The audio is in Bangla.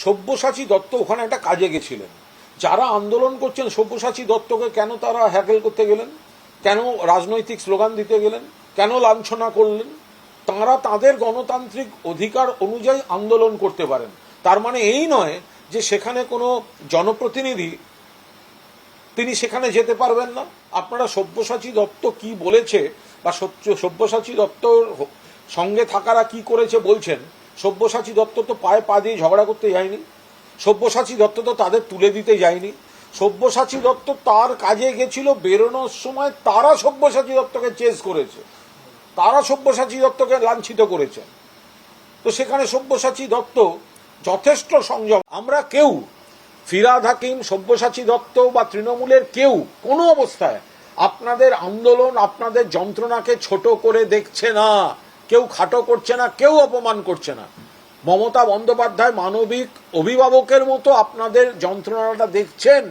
সব্যসাচী দত্ত ওখানে একটা কাজে গেছিলেন। যারা আন্দোলন করছেন সব্যসাচী দত্তকে কেন তারা হ্যাকেল করতে গেলেন, কেন রাজনৈতিক স্লোগান দিতে গেলেন, কেন লাঞ্ছনা করলেন? তাঁরা তাদের গণতান্ত্রিক অধিকার অনুযায়ী আন্দোলন করতে পারেন। তার মানে এই নয় যে সেখানে কোনো জনপ্রতিনিধি তিনি সেখানে যেতে পারবেন না। আপনারা সব্যসাচী দত্ত কি বলেছে বা সব্যসাচী দত্তর সঙ্গে থাকারা কি করেছে বলছেন। সব্যসাচী দত্ত তো পায়ে পা দিয়ে ঝগড়া করতে যায়নি, সব্যসাচী দত্ত তো তাদের তুলে দিতে যায়নি। সব্যসাচী দত্ত তার কাজে গেছিল, বেরোনোর সময় তারা সব্যসাচী দত্তকে চেস করেছে, তারা সব্যসাচী দত্তকে লাঞ্ছিত করেছে। তো সেখানে সব্যসাচী দত্ত যথেষ্ট সংযম। আমরা কেউ ফিরহাদ হাকিম, সব্যসাচী দত্ত বা তৃণমূলের কেউ কোনো অবস্থায় আপনাদের আন্দোলন, আপনাদের যন্ত্রণাকে ছোট করে দেখছে না, কেউ খাটো করছে না, কেউ অপমান করছে না। মমতা বন্দ্যোপাধ্যায় মানবিক অভিভাবকের মতো আপনাদের যন্ত্রণাটা দেখছেন।